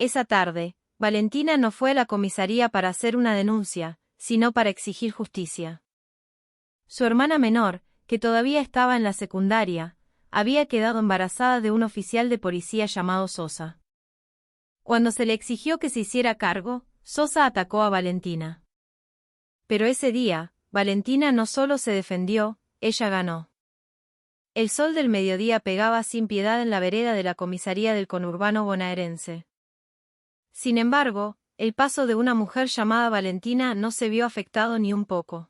Esa tarde, Valentina no fue a la comisaría para hacer una denuncia, sino para exigir justicia. Su hermana menor, que todavía estaba en la secundaria, había quedado embarazada de un oficial de policía llamado Sosa. Cuando se le exigió que se hiciera cargo, Sosa atacó a Valentina. Pero ese día, Valentina no solo se defendió, ella ganó. El sol del mediodía pegaba sin piedad en la vereda de la comisaría del conurbano bonaerense. Sin embargo, el paso de una mujer llamada Valentina no se vio afectado ni un poco.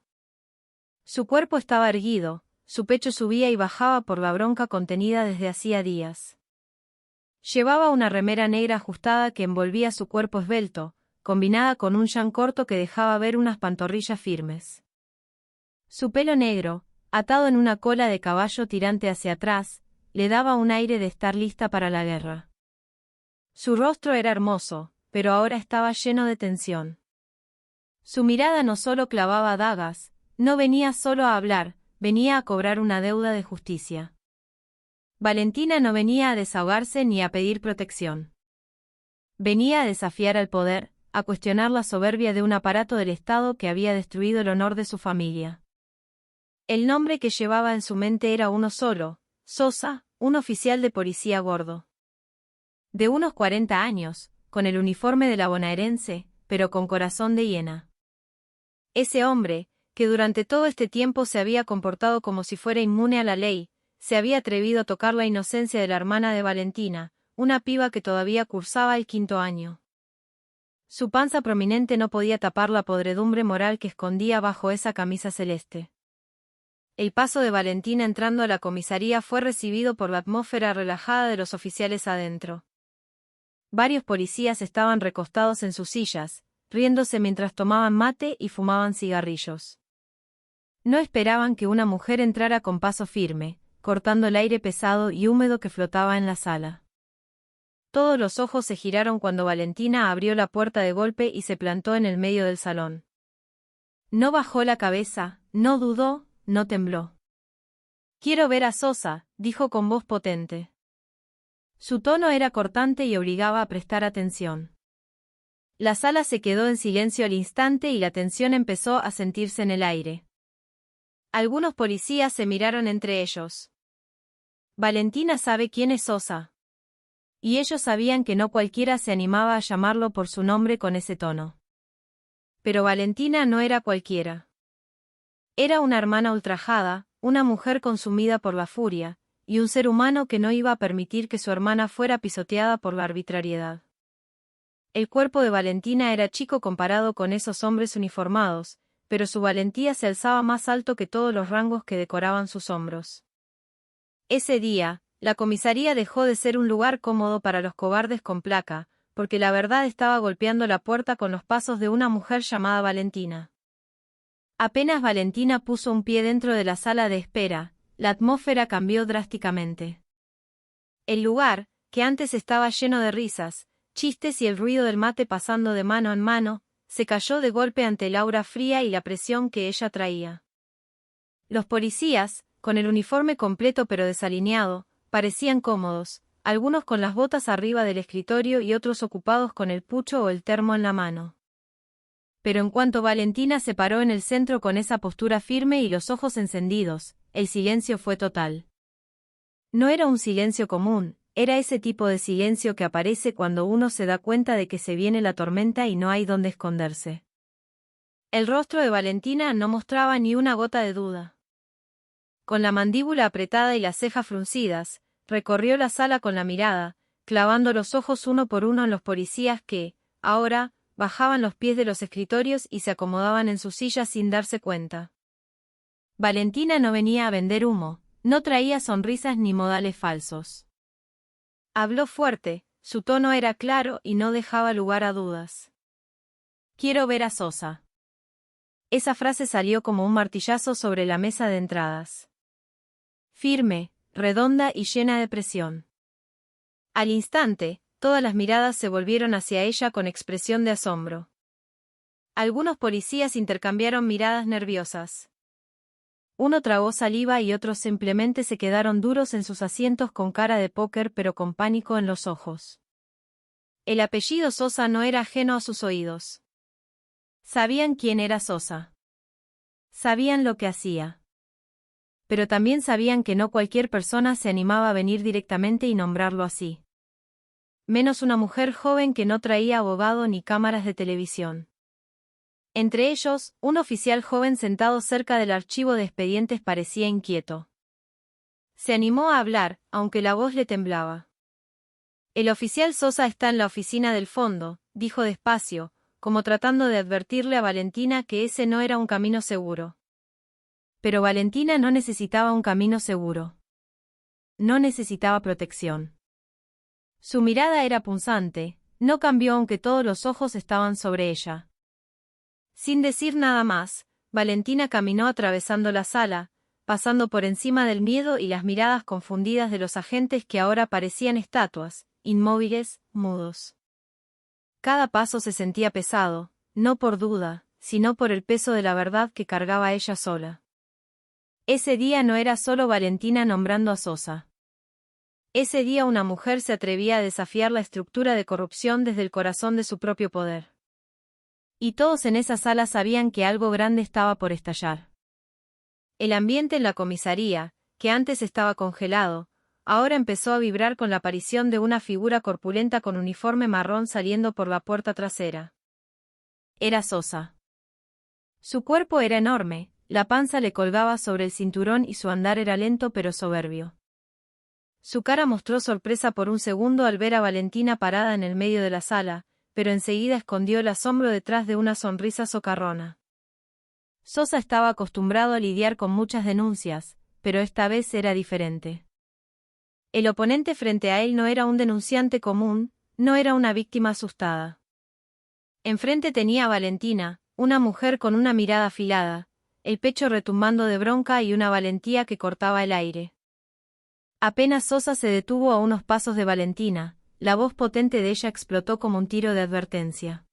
Su cuerpo estaba erguido, su pecho subía y bajaba por la bronca contenida desde hacía días. Llevaba una remera negra ajustada que envolvía su cuerpo esbelto, combinada con un jean corto que dejaba ver unas pantorrillas firmes. Su pelo negro, atado en una cola de caballo tirante hacia atrás, le daba un aire de estar lista para la guerra. Su rostro era hermoso, pero ahora estaba lleno de tensión. Su mirada no solo clavaba dagas, no venía solo a hablar, venía a cobrar una deuda de justicia. Valentina no venía a desahogarse ni a pedir protección. Venía a desafiar al poder, a cuestionar la soberbia de un aparato del Estado que había destruido el honor de su familia. El nombre que llevaba en su mente era uno solo, Sosa, un oficial de policía gordo. De unos 40 años, con el uniforme de la bonaerense, pero con corazón de hiena. Ese hombre, que durante todo este tiempo se había comportado como si fuera inmune a la ley, se había atrevido a tocar la inocencia de la hermana de Valentina, una piba que todavía cursaba el 5º año. Su panza prominente no podía tapar la podredumbre moral que escondía bajo esa camisa celeste. El paso de Valentina entrando a la comisaría fue recibido por la atmósfera relajada de los oficiales adentro. Varios policías estaban recostados en sus sillas, riéndose mientras tomaban mate y fumaban cigarrillos. No esperaban que una mujer entrara con paso firme, cortando el aire pesado y húmedo que flotaba en la sala. Todos los ojos se giraron cuando Valentina abrió la puerta de golpe y se plantó en el medio del salón. No bajó la cabeza, no dudó, no tembló. «Quiero ver a Sosa», dijo con voz potente. Su tono era cortante y obligaba a prestar atención. La sala se quedó en silencio al instante y la tensión empezó a sentirse en el aire. Algunos policías se miraron entre ellos. Valentina sabe quién es Sosa. Y ellos sabían que no cualquiera se animaba a llamarlo por su nombre con ese tono. Pero Valentina no era cualquiera. Era una hermana ultrajada, una mujer consumida por la furia, y un ser humano que no iba a permitir que su hermana fuera pisoteada por la arbitrariedad. El cuerpo de Valentina era chico comparado con esos hombres uniformados, pero su valentía se alzaba más alto que todos los rangos que decoraban sus hombros. Ese día, la comisaría dejó de ser un lugar cómodo para los cobardes con placa, porque la verdad estaba golpeando la puerta con los pasos de una mujer llamada Valentina. Apenas Valentina puso un pie dentro de la sala de espera, la atmósfera cambió drásticamente. El lugar, que antes estaba lleno de risas, chistes y el ruido del mate pasando de mano en mano, se cayó de golpe ante el aura fría y la presión que ella traía. Los policías, con el uniforme completo pero desalineado, parecían cómodos, algunos con las botas arriba del escritorio y otros ocupados con el pucho o el termo en la mano. Pero en cuanto Valentina se paró en el centro con esa postura firme y los ojos encendidos, el silencio fue total. No era un silencio común, era ese tipo de silencio que aparece cuando uno se da cuenta de que se viene la tormenta y no hay dónde esconderse. El rostro de Valentina no mostraba ni una gota de duda. Con la mandíbula apretada y las cejas fruncidas, recorrió la sala con la mirada, clavando los ojos uno por uno en los policías que, ahora, bajaban los pies de los escritorios y se acomodaban en sus sillas sin darse cuenta. Valentina no venía a vender humo, no traía sonrisas ni modales falsos. Habló fuerte, su tono era claro y no dejaba lugar a dudas. «Quiero ver a Sosa». Esa frase salió como un martillazo sobre la mesa de entradas. Firme, redonda y llena de presión. Al instante, todas las miradas se volvieron hacia ella con expresión de asombro. Algunos policías intercambiaron miradas nerviosas. Uno tragó saliva y otros simplemente se quedaron duros en sus asientos con cara de póker pero con pánico en los ojos. El apellido Sosa no era ajeno a sus oídos. Sabían quién era Sosa. Sabían lo que hacía. Pero también sabían que no cualquier persona se animaba a venir directamente y nombrarlo así. Menos una mujer joven que no traía abogado ni cámaras de televisión. Entre ellos, un oficial joven sentado cerca del archivo de expedientes parecía inquieto. Se animó a hablar, aunque la voz le temblaba. El oficial Sosa está en la oficina del fondo, dijo despacio, como tratando de advertirle a Valentina que ese no era un camino seguro. Pero Valentina no necesitaba un camino seguro. No necesitaba protección. Su mirada era punzante, no cambió aunque todos los ojos estaban sobre ella. Sin decir nada más, Valentina caminó atravesando la sala, pasando por encima del miedo y las miradas confundidas de los agentes que ahora parecían estatuas, inmóviles, mudos. Cada paso se sentía pesado, no por duda, sino por el peso de la verdad que cargaba ella sola. Ese día no era solo Valentina nombrando a Sosa. Ese día una mujer se atrevía a desafiar la estructura de corrupción desde el corazón de su propio poder. Y todos en esa sala sabían que algo grande estaba por estallar. El ambiente en la comisaría, que antes estaba congelado, ahora empezó a vibrar con la aparición de una figura corpulenta con uniforme marrón saliendo por la puerta trasera. Era Sosa. Su cuerpo era enorme, la panza le colgaba sobre el cinturón y su andar era lento pero soberbio. Su cara mostró sorpresa por un segundo al ver a Valentina parada en el medio de la sala, pero enseguida escondió el asombro detrás de una sonrisa socarrona. Sosa estaba acostumbrado a lidiar con muchas denuncias, pero esta vez era diferente. El oponente frente a él no era un denunciante común, no era una víctima asustada. Enfrente tenía a Valentina, una mujer con una mirada afilada, el pecho retumbando de bronca y una valentía que cortaba el aire. Apenas Sosa se detuvo a unos pasos de Valentina, la voz potente de ella explotó como un tiro de advertencia.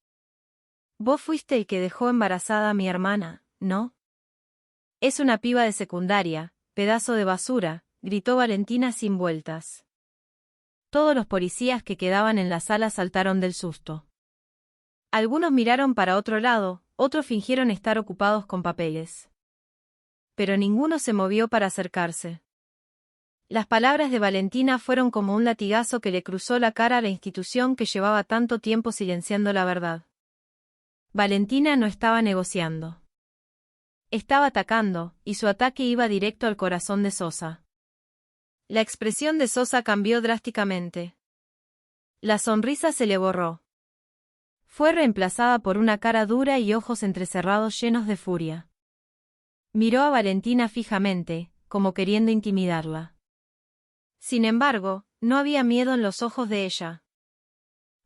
«Vos fuiste el que dejó embarazada a mi hermana, ¿no?» «Es una piba de secundaria, pedazo de basura», gritó Valentina sin vueltas. Todos los policías que quedaban en la sala saltaron del susto. Algunos miraron para otro lado, otros fingieron estar ocupados con papeles. Pero ninguno se movió para acercarse. Las palabras de Valentina fueron como un latigazo que le cruzó la cara a la institución que llevaba tanto tiempo silenciando la verdad. Valentina no estaba negociando. Estaba atacando, y su ataque iba directo al corazón de Sosa. La expresión de Sosa cambió drásticamente. La sonrisa se le borró. Fue reemplazada por una cara dura y ojos entrecerrados llenos de furia. Miró a Valentina fijamente, como queriendo intimidarla. Sin embargo, no había miedo en los ojos de ella.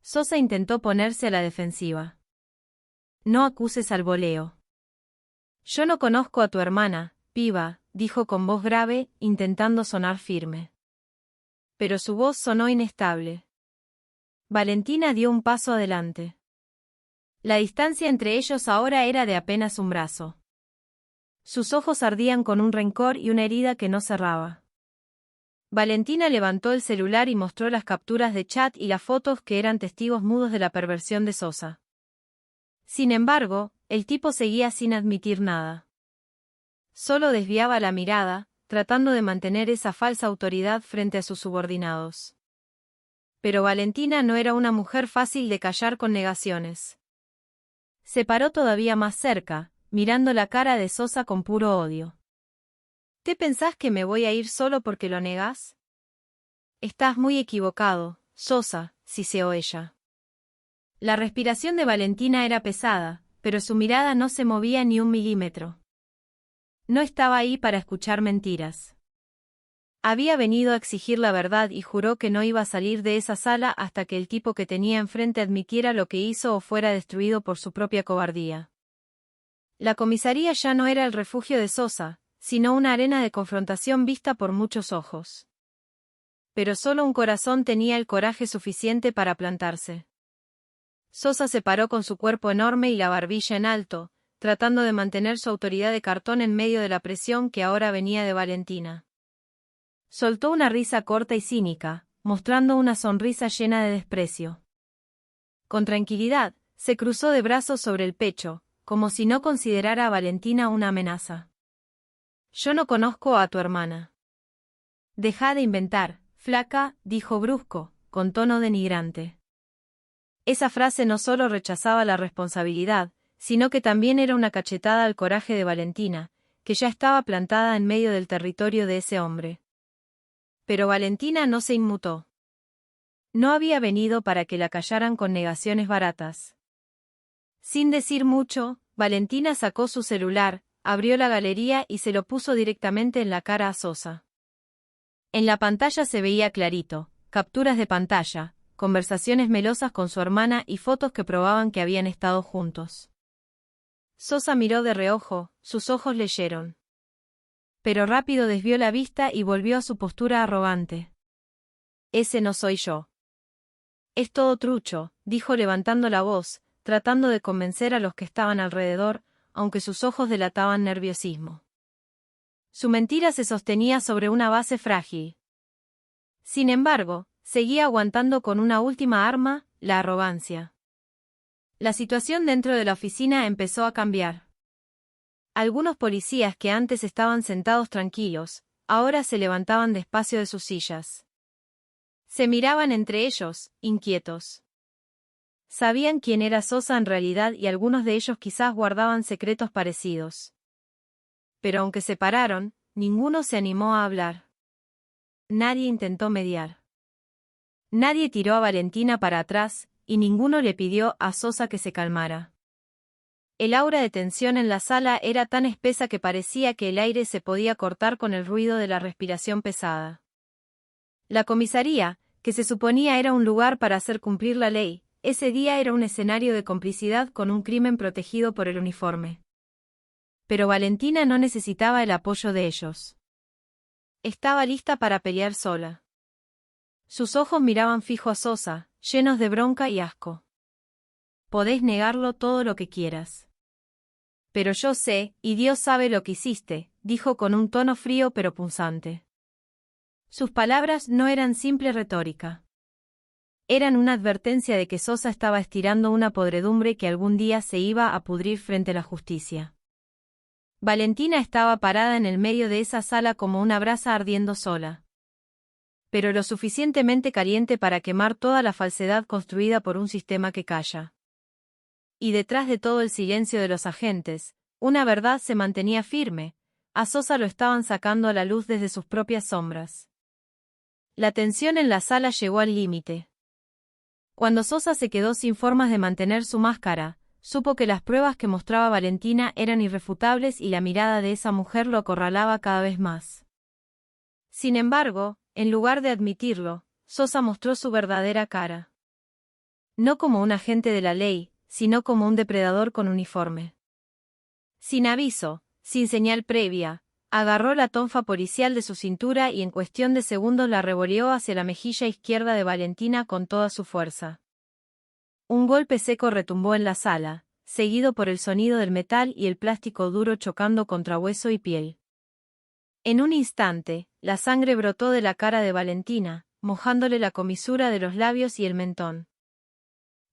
Sosa intentó ponerse a la defensiva. «No acuses al voleo». «Yo no conozco a tu hermana, piba», dijo con voz grave, intentando sonar firme. Pero su voz sonó inestable. Valentina dio un paso adelante. La distancia entre ellos ahora era de apenas un brazo. Sus ojos ardían con un rencor y una herida que no cerraba. Valentina levantó el celular y mostró las capturas de chat y las fotos que eran testigos mudos de la perversión de Sosa. Sin embargo, el tipo seguía sin admitir nada. Solo desviaba la mirada, tratando de mantener esa falsa autoridad frente a sus subordinados. Pero Valentina no era una mujer fácil de callar con negaciones. Se paró todavía más cerca, mirando la cara de Sosa con puro odio. ¿Te pensás que me voy a ir solo porque lo negás? Estás muy equivocado, Sosa, siseó ella. La respiración de Valentina era pesada, pero su mirada no se movía ni un milímetro. No estaba ahí para escuchar mentiras. Había venido a exigir la verdad y juró que no iba a salir de esa sala hasta que el tipo que tenía enfrente admitiera lo que hizo o fuera destruido por su propia cobardía. La comisaría ya no era el refugio de Sosa, sino una arena de confrontación vista por muchos ojos. Pero solo un corazón tenía el coraje suficiente para plantarse. Sosa se paró con su cuerpo enorme y la barbilla en alto, tratando de mantener su autoridad de cartón en medio de la presión que ahora venía de Valentina. Soltó una risa corta y cínica, mostrando una sonrisa llena de desprecio. con tranquilidad, se cruzó de brazos sobre el pecho, como si no considerara a Valentina una amenaza. «Yo no conozco a tu hermana». «Deja de inventar, flaca», dijo brusco, con tono denigrante. Esa frase no solo rechazaba la responsabilidad, sino que también era una cachetada al coraje de Valentina, que ya estaba plantada en medio del territorio de ese hombre. Pero Valentina no se inmutó. No había venido para que la callaran con negaciones baratas. Sin decir mucho, Valentina sacó su celular, abrió la galería y se lo puso directamente en la cara a Sosa. En la pantalla se veía clarito, capturas de pantalla, conversaciones melosas con su hermana y fotos que probaban que habían estado juntos. Sosa miró de reojo, sus ojos leyeron. Pero rápido desvió la vista y volvió a su postura arrogante. «Ese no soy yo». «Es todo trucho», dijo levantando la voz, tratando de convencer a los que estaban alrededor, aunque sus ojos delataban nerviosismo. Su mentira se sostenía sobre una base frágil. Sin embargo, seguía aguantando con una última arma, la arrogancia. La situación dentro de la oficina empezó a cambiar. Algunos policías que antes estaban sentados tranquilos, ahora se levantaban despacio de sus sillas. Se miraban entre ellos, inquietos. Sabían quién era Sosa en realidad y algunos de ellos quizás guardaban secretos parecidos. Pero aunque se pararon, ninguno se animó a hablar. Nadie intentó mediar. Nadie tiró a Valentina para atrás, y ninguno le pidió a Sosa que se calmara. El aura de tensión en la sala era tan espesa que parecía que el aire se podía cortar con el ruido de la respiración pesada. La comisaría, que se suponía era un lugar para hacer cumplir la ley, ese día era un escenario de complicidad con un crimen protegido por el uniforme. Pero Valentina no necesitaba el apoyo de ellos. Estaba lista para pelear sola. Sus ojos miraban fijo a Sosa, llenos de bronca y asco. «Podés negarlo todo lo que quieras. Pero yo sé, y Dios sabe lo que hiciste», dijo con un tono frío pero punzante. Sus palabras no eran simple retórica. Eran una advertencia de que Sosa estaba estirando una podredumbre que algún día se iba a pudrir frente a la justicia. Valentina estaba parada en el medio de esa sala como una brasa ardiendo sola. Pero lo suficientemente caliente para quemar toda la falsedad construida por un sistema que calla. Y detrás de todo el silencio de los agentes, una verdad se mantenía firme: a Sosa lo estaban sacando a la luz desde sus propias sombras. La tensión en la sala llegó al límite. Cuando Sosa se quedó sin formas de mantener su máscara, supo que las pruebas que mostraba Valentina eran irrefutables y la mirada de esa mujer lo acorralaba cada vez más. Sin embargo, en lugar de admitirlo, Sosa mostró su verdadera cara. No como un agente de la ley, sino como un depredador con uniforme. Sin aviso, sin señal previa, agarró la tonfa policial de su cintura y en cuestión de segundos la revoleó hacia la mejilla izquierda de Valentina con toda su fuerza. Un golpe seco retumbó en la sala, seguido por el sonido del metal y el plástico duro chocando contra hueso y piel. En un instante, la sangre brotó de la cara de Valentina, mojándole la comisura de los labios y el mentón.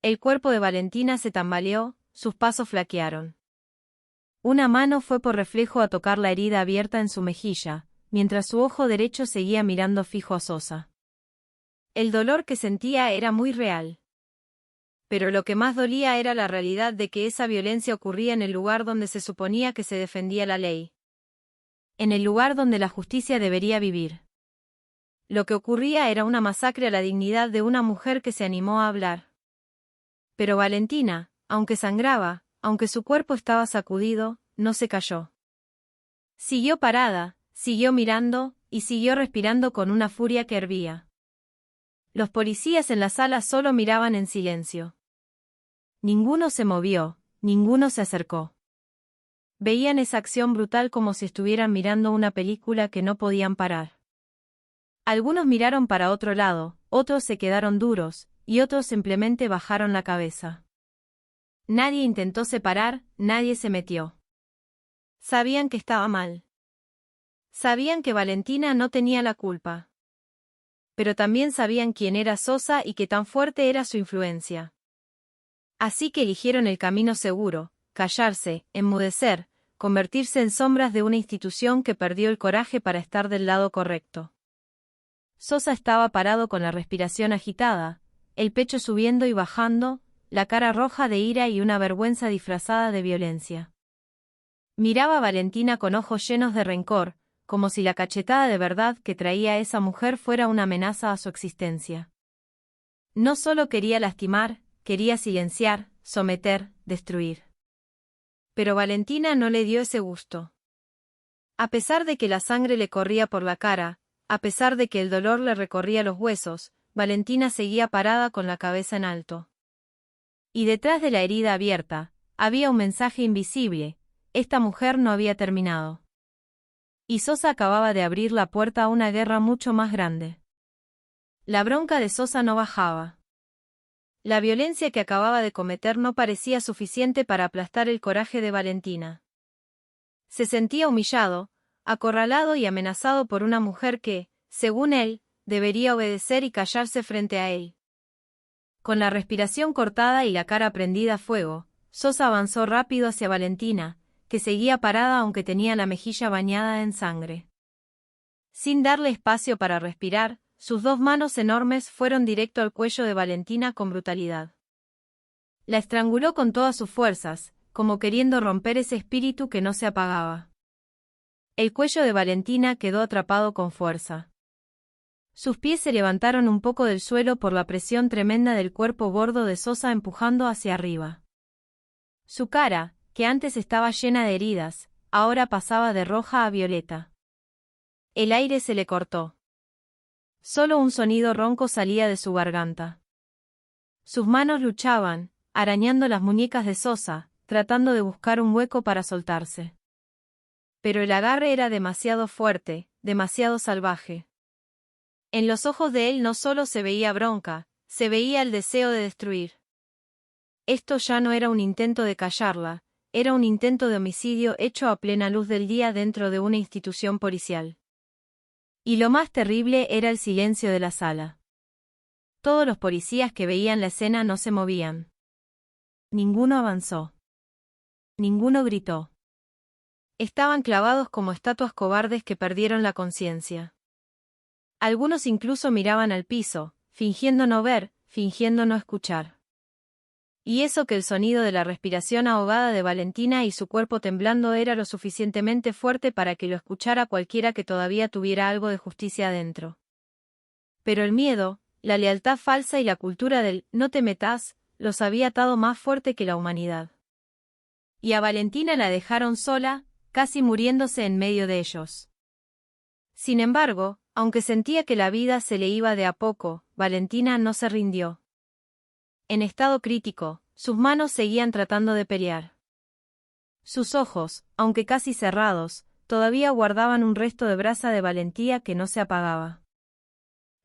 El cuerpo de Valentina se tambaleó, sus pasos flaquearon. Una mano fue por reflejo a tocar la herida abierta en su mejilla, mientras su ojo derecho seguía mirando fijo a Sosa. El dolor que sentía era muy real. Pero lo que más dolía era la realidad de que esa violencia ocurría en el lugar donde se suponía que se defendía la ley. En el lugar donde la justicia debería vivir. Lo que ocurría era una masacre a la dignidad de una mujer que se animó a hablar. Pero Valentina, aunque sangraba, aunque su cuerpo estaba sacudido, no se cayó. Siguió parada, siguió mirando, y siguió respirando con una furia que hervía. Los policías en la sala solo miraban en silencio. Ninguno se movió, ninguno se acercó. Veían esa acción brutal como si estuvieran mirando una película que no podían parar. Algunos miraron para otro lado, otros se quedaron duros, y otros simplemente bajaron la cabeza. Nadie intentó separar, nadie se metió. Sabían que estaba mal. Sabían que Valentina no tenía la culpa. Pero también sabían quién era Sosa y qué tan fuerte era su influencia. Así que eligieron el camino seguro, callarse, enmudecer, convertirse en sombras de una institución que perdió el coraje para estar del lado correcto. Sosa estaba parado con la respiración agitada, el pecho subiendo y bajando, la cara roja de ira y una vergüenza disfrazada de violencia. Miraba a Valentina con ojos llenos de rencor, como si la cachetada de verdad que traía esa mujer fuera una amenaza a su existencia. No solo quería lastimar, quería silenciar, someter, destruir. Pero Valentina no le dio ese gusto. A pesar de que la sangre le corría por la cara, a pesar de que el dolor le recorría los huesos, Valentina seguía parada con la cabeza en alto. Y detrás de la herida abierta, había un mensaje invisible: esta mujer no había terminado. Y Sosa acababa de abrir la puerta a una guerra mucho más grande. La bronca de Sosa no bajaba. La violencia que acababa de cometer no parecía suficiente para aplastar el coraje de Valentina. Se sentía humillado, acorralado y amenazado por una mujer que, según él, debería obedecer y callarse frente a él. Con la respiración cortada y la cara prendida a fuego, Sosa avanzó rápido hacia Valentina, que seguía parada aunque tenía la mejilla bañada en sangre. Sin darle espacio para respirar, sus dos manos enormes fueron directo al cuello de Valentina con brutalidad. La estranguló con todas sus fuerzas, como queriendo romper ese espíritu que no se apagaba. El cuello de Valentina quedó atrapado con fuerza. Sus pies se levantaron un poco del suelo por la presión tremenda del cuerpo gordo de Sosa empujando hacia arriba. Su cara, que antes estaba llena de heridas, ahora pasaba de roja a violeta. El aire se le cortó. Solo un sonido ronco salía de su garganta. Sus manos luchaban, arañando las muñecas de Sosa, tratando de buscar un hueco para soltarse. Pero el agarre era demasiado fuerte, demasiado salvaje. En los ojos de él no solo se veía bronca, se veía el deseo de destruir. Esto ya no era un intento de callarla, era un intento de homicidio hecho a plena luz del día dentro de una institución policial. Y lo más terrible era el silencio de la sala. Todos los policías que veían la escena no se movían. Ninguno avanzó. Ninguno gritó. Estaban clavados como estatuas cobardes que perdieron la conciencia. Algunos incluso miraban al piso, fingiendo no ver, fingiendo no escuchar. Y eso que el sonido de la respiración ahogada de Valentina y su cuerpo temblando era lo suficientemente fuerte para que lo escuchara cualquiera que todavía tuviera algo de justicia adentro. Pero el miedo, la lealtad falsa y la cultura del «no te metas» los había atado más fuerte que la humanidad. Y a Valentina la dejaron sola, casi muriéndose en medio de ellos. Sin embargo, aunque sentía que la vida se le iba de a poco, Valentina no se rindió. En estado crítico, sus manos seguían tratando de pelear. Sus ojos, aunque casi cerrados, todavía guardaban un resto de brasa de valentía que no se apagaba.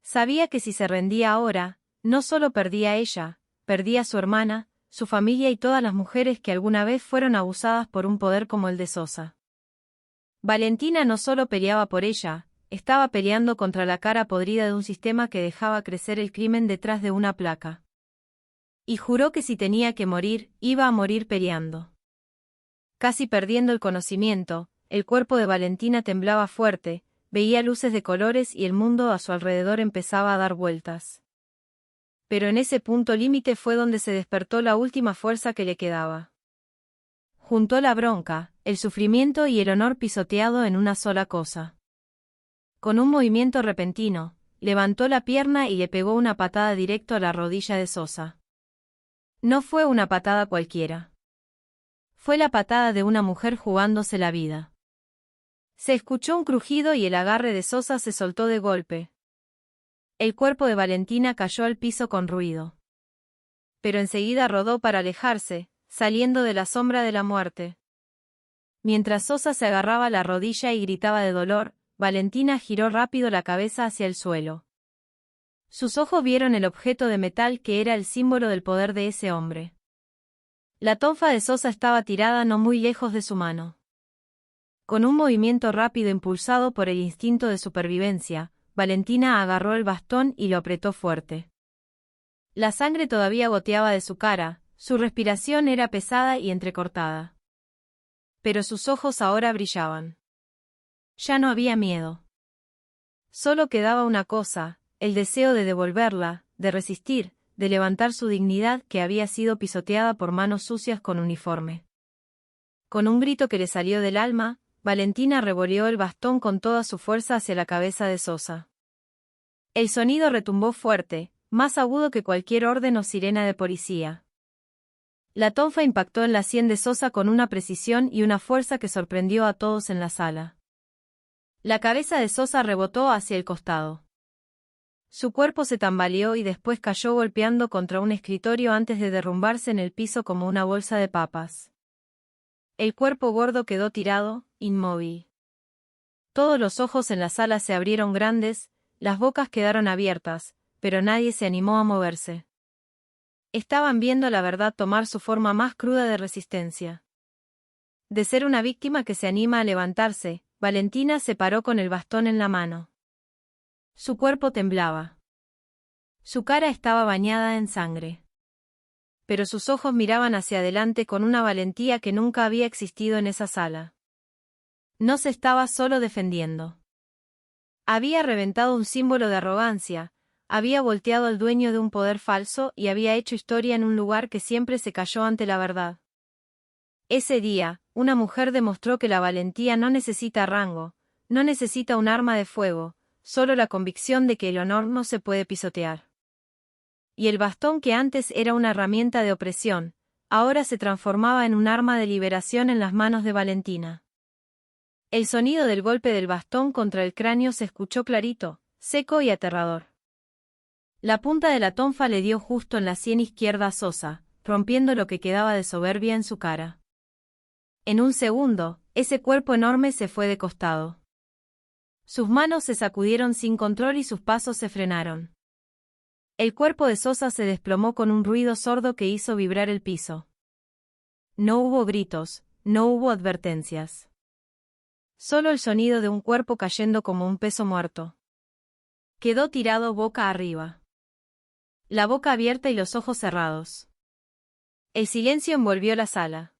Sabía que si se rendía ahora, no solo perdía ella, perdía a su hermana, su familia y todas las mujeres que alguna vez fueron abusadas por un poder como el de Sosa. Valentina no solo peleaba por ella, estaba peleando contra la cara podrida de un sistema que dejaba crecer el crimen detrás de una placa. Y juró que si tenía que morir, iba a morir peleando. Casi perdiendo el conocimiento, el cuerpo de Valentina temblaba fuerte, veía luces de colores y el mundo a su alrededor empezaba a dar vueltas. Pero en ese punto límite fue donde se despertó la última fuerza que le quedaba. Juntó la bronca, el sufrimiento y el honor pisoteado en una sola cosa. Con un movimiento repentino, levantó la pierna y le pegó una patada directo a la rodilla de Sosa. No fue una patada cualquiera. Fue la patada de una mujer jugándose la vida. Se escuchó un crujido y el agarre de Sosa se soltó de golpe. El cuerpo de Valentina cayó al piso con ruido. Pero enseguida rodó para alejarse, saliendo de la sombra de la muerte. Mientras Sosa se agarraba la rodilla y gritaba de dolor, Valentina giró rápido la cabeza hacia el suelo. Sus ojos vieron el objeto de metal que era el símbolo del poder de ese hombre. La tonfa de Sosa estaba tirada no muy lejos de su mano. Con un movimiento rápido impulsado por el instinto de supervivencia, Valentina agarró el bastón y lo apretó fuerte. La sangre todavía goteaba de su cara, Su respiración era pesada y entrecortada. Pero sus ojos ahora brillaban. Ya no había miedo. Solo quedaba una cosa, el deseo de devolverla, de resistir, de levantar su dignidad que había sido pisoteada por manos sucias con uniforme. Con un grito que le salió del alma, Valentina revolvió el bastón con toda su fuerza hacia la cabeza de Sosa. El sonido retumbó fuerte, más agudo que cualquier orden o sirena de policía. La tonfa impactó en la sien de Sosa con una precisión y una fuerza que sorprendió a todos en la sala. La cabeza de Sosa rebotó hacia el costado. Su cuerpo se tambaleó y después cayó golpeando contra un escritorio antes de derrumbarse en el piso como una bolsa de papas. El cuerpo gordo quedó tirado, inmóvil. Todos los ojos en la sala se abrieron grandes, las bocas quedaron abiertas, pero nadie se animó a moverse. Estaban viendo la verdad tomar su forma más cruda de resistencia. De ser una víctima que se anima a levantarse, Valentina se paró con el bastón en la mano. Su cuerpo temblaba. Su cara estaba bañada en sangre. Pero sus ojos miraban hacia adelante con una valentía que nunca había existido en esa sala. No se estaba solo defendiendo. Había reventado un símbolo de arrogancia, había volteado al dueño de un poder falso y había hecho historia en un lugar que siempre se cayó ante la verdad. Ese día, una mujer demostró que la valentía no necesita rango, no necesita un arma de fuego, solo la convicción de que el honor no se puede pisotear. Y el bastón que antes era una herramienta de opresión, ahora se transformaba en un arma de liberación en las manos de Valentina. El sonido del golpe del bastón contra el cráneo se escuchó clarito, seco y aterrador. La punta de la tonfa le dio justo en la sien izquierda a Sosa, rompiendo lo que quedaba de soberbia en su cara. En un segundo, ese cuerpo enorme se fue de costado. Sus manos se sacudieron sin control y sus pasos se frenaron. El cuerpo de Sosa se desplomó con un ruido sordo que hizo vibrar el piso. No hubo gritos, no hubo advertencias. Solo el sonido de un cuerpo cayendo como un peso muerto. Quedó tirado boca arriba. La boca abierta y los ojos cerrados. El silencio envolvió la sala.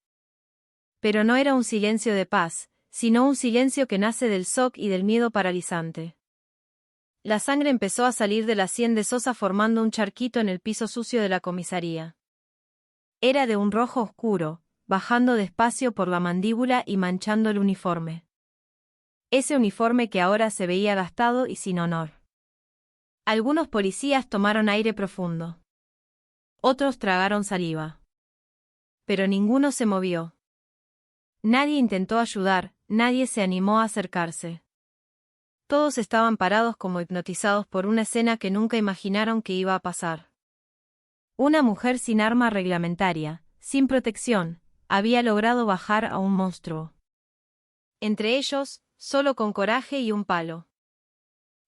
Pero no era un silencio de paz, sino un silencio que nace del shock y del miedo paralizante. La sangre empezó a salir de la sien de Sosa formando un charquito en el piso sucio de la comisaría. Era de un rojo oscuro, bajando despacio por la mandíbula y manchando el uniforme. Ese uniforme que ahora se veía gastado y sin honor. Algunos policías tomaron aire profundo. Otros tragaron saliva. Pero ninguno se movió. Nadie intentó ayudar, nadie se animó a acercarse. Todos estaban parados como hipnotizados por una escena que nunca imaginaron que iba a pasar. Una mujer sin arma reglamentaria, sin protección, había logrado bajar a un monstruo. Entre ellos, solo con coraje y un palo.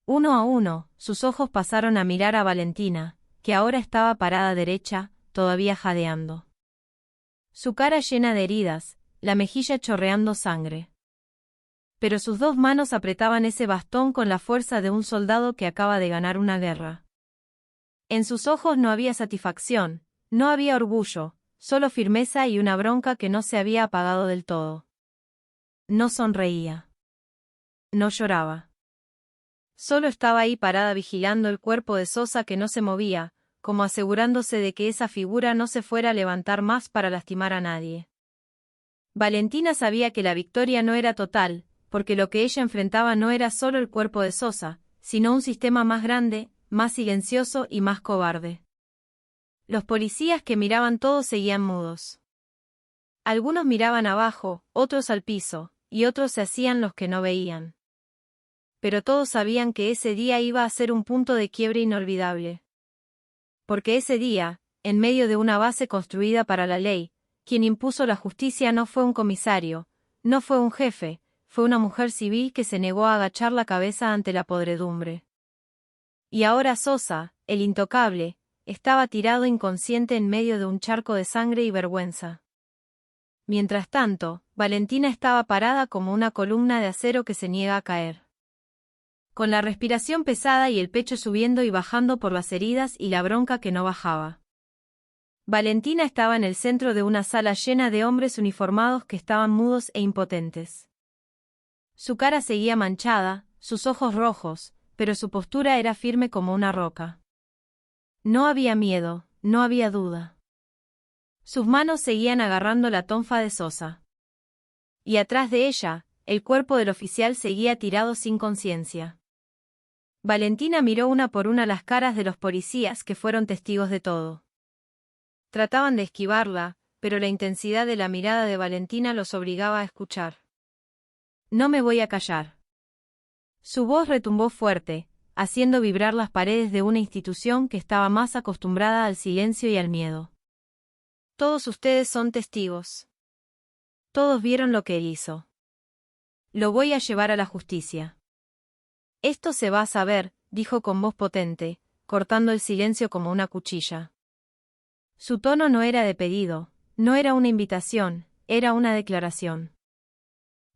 Uno a uno, sus ojos pasaron a mirar a Valentina, que ahora estaba parada derecha, todavía jadeando. Su cara llena de heridas, la mejilla chorreando sangre. Pero sus dos manos apretaban ese bastón con la fuerza de un soldado que acaba de ganar una guerra. En sus ojos no había satisfacción, no había orgullo, solo firmeza y una bronca que no se había apagado del todo. No sonreía. No lloraba. Solo estaba ahí parada vigilando el cuerpo de Sosa que no se movía, como asegurándose de que esa figura no se fuera a levantar más para lastimar a nadie. Valentina sabía que la victoria no era total, porque lo que ella enfrentaba no era solo el cuerpo de Sosa, sino un sistema más grande, más silencioso y más cobarde. Los policías que miraban todo seguían mudos. Algunos miraban abajo, otros al piso, y otros se hacían los que no veían. Pero todos sabían que ese día iba a ser un punto de quiebre inolvidable. Porque ese día, en medio de una base construida para la ley, quien impuso la justicia no fue un comisario, no fue un jefe, fue una mujer civil que se negó a agachar la cabeza ante la podredumbre. Y ahora Sosa, el intocable, estaba tirado inconsciente en medio de un charco de sangre y vergüenza. Mientras tanto, Valentina estaba parada como una columna de acero que se niega a caer. Con la respiración pesada y el pecho subiendo y bajando por las heridas y la bronca que no bajaba. Valentina estaba en el centro de una sala llena de hombres uniformados que estaban mudos e impotentes. Su cara seguía manchada, sus ojos rojos, pero su postura era firme como una roca. No había miedo, no había duda. Sus manos seguían agarrando la tonfa de Sosa. Y atrás de ella, el cuerpo del oficial seguía tirado sin conciencia. Valentina miró una por una las caras de los policías que fueron testigos de todo. Trataban de esquivarla, pero la intensidad de la mirada de Valentina los obligaba a escuchar. No me voy a callar. Su voz retumbó fuerte, haciendo vibrar las paredes de una institución que estaba más acostumbrada al silencio y al miedo. Todos ustedes son testigos. Todos vieron lo que él hizo. Lo voy a llevar a la justicia. Esto se va a saber, dijo con voz potente, cortando el silencio como una cuchilla. Su tono no era de pedido, no era una invitación, era una declaración.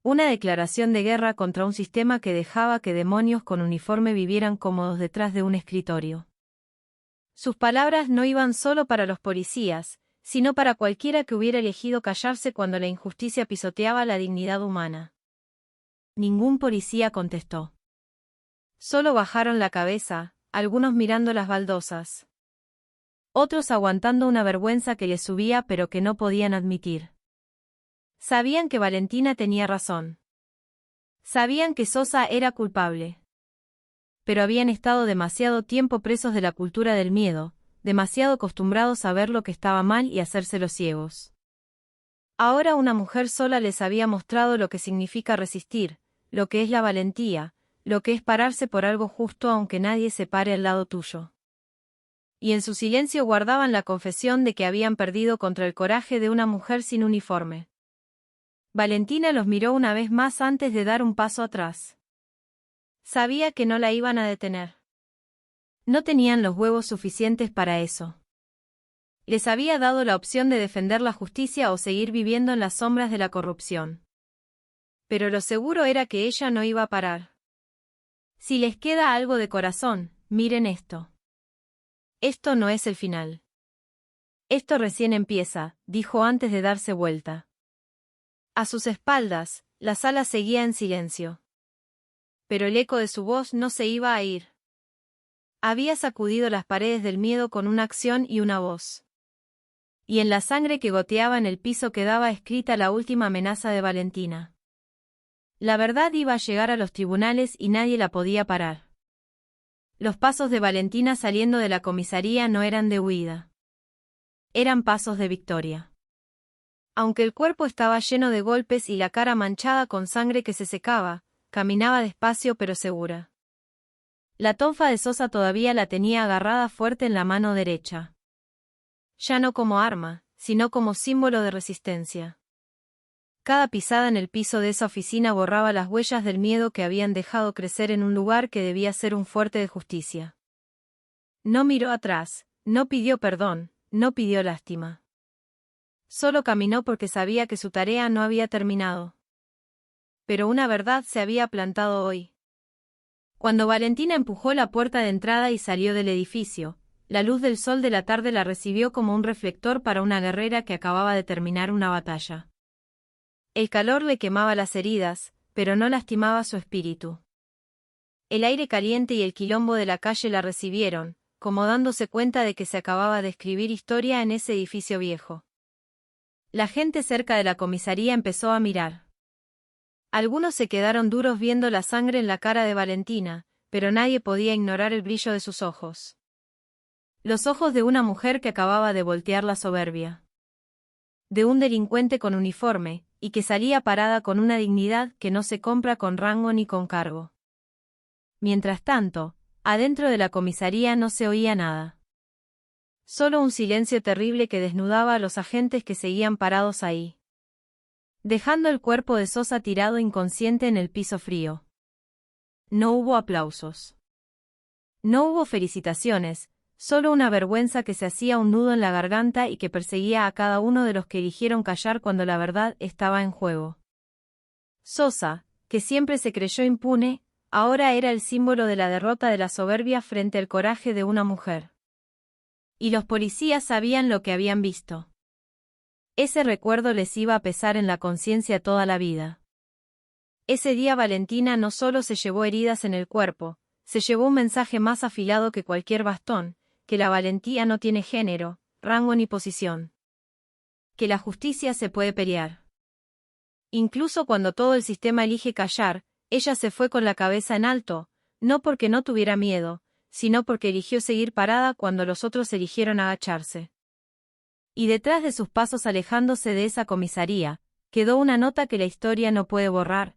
Una declaración de guerra contra un sistema que dejaba que demonios con uniforme vivieran cómodos detrás de un escritorio. Sus palabras no iban solo para los policías, sino para cualquiera que hubiera elegido callarse cuando la injusticia pisoteaba la dignidad humana. Ningún policía contestó. Solo bajaron la cabeza, algunos mirando las baldosas. Otros aguantando una vergüenza que les subía pero que no podían admitir. Sabían que Valentina tenía razón. Sabían que Sosa era culpable. Pero habían estado demasiado tiempo presos de la cultura del miedo, demasiado acostumbrados a ver lo que estaba mal y hacérselo ciegos. Ahora una mujer sola les había mostrado lo que significa resistir, lo que es la valentía, lo que es pararse por algo justo aunque nadie se pare al lado tuyo. Y en su silencio guardaban la confesión de que habían perdido contra el coraje de una mujer sin uniforme. Valentina los miró una vez más antes de dar un paso atrás. Sabía que no la iban a detener. No tenían los huevos suficientes para eso. Les había dado la opción de defender la justicia o seguir viviendo en las sombras de la corrupción. Pero lo seguro era que ella no iba a parar. Si les queda algo de corazón, miren esto. Esto no es el final. Esto recién empieza, dijo antes de darse vuelta. A sus espaldas, la sala seguía en silencio. Pero el eco de su voz no se iba a ir. Había sacudido las paredes del miedo con una acción y una voz. Y en la sangre que goteaba en el piso quedaba escrita la última amenaza de Valentina. La verdad iba a llegar a los tribunales y nadie la podía parar. Los pasos de Valentina saliendo de la comisaría no eran de huida. Eran pasos de victoria. Aunque el cuerpo estaba lleno de golpes y la cara manchada con sangre que se secaba, caminaba despacio pero segura. La tonfa de Sosa todavía la tenía agarrada fuerte en la mano derecha. Ya no como arma, sino como símbolo de resistencia. Cada pisada en el piso de esa oficina borraba las huellas del miedo que habían dejado crecer en un lugar que debía ser un fuerte de justicia. No miró atrás, no pidió perdón, no pidió lástima. Solo caminó porque sabía que su tarea no había terminado. Pero una verdad se había plantado hoy. Cuando Valentina empujó la puerta de entrada y salió del edificio, la luz del sol de la tarde la recibió como un reflector para una guerrera que acababa de terminar una batalla. El calor le quemaba las heridas, pero no lastimaba su espíritu. El aire caliente y el quilombo de la calle la recibieron, como dándose cuenta de que se acababa de escribir historia en ese edificio viejo. La gente cerca de la comisaría empezó a mirar. Algunos se quedaron duros viendo la sangre en la cara de Valentina, pero nadie podía ignorar el brillo de sus ojos. Los ojos de una mujer que acababa de voltear la soberbia. De un delincuente con uniforme, y que salía parada con una dignidad que no se compra con rango ni con cargo. Mientras tanto, adentro de la comisaría no se oía nada. Solo un silencio terrible que desnudaba a los agentes que seguían parados ahí. Dejando el cuerpo de Sosa tirado inconsciente en el piso frío. No hubo aplausos. No hubo felicitaciones, solo una vergüenza que se hacía un nudo en la garganta y que perseguía a cada uno de los que eligieron callar cuando la verdad estaba en juego. Sosa, que siempre se creyó impune, ahora era el símbolo de la derrota de la soberbia frente al coraje de una mujer. Y los policías sabían lo que habían visto. Ese recuerdo les iba a pesar en la conciencia toda la vida. Ese día Valentina no solo se llevó heridas en el cuerpo, se llevó un mensaje más afilado que cualquier bastón, que la valentía no tiene género, rango ni posición. Que la justicia se puede pelear. Incluso cuando todo el sistema elige callar, ella se fue con la cabeza en alto, no porque no tuviera miedo, sino porque eligió seguir parada cuando los otros eligieron agacharse. Y detrás de sus pasos alejándose de esa comisaría, quedó una nota que la historia no puede borrar,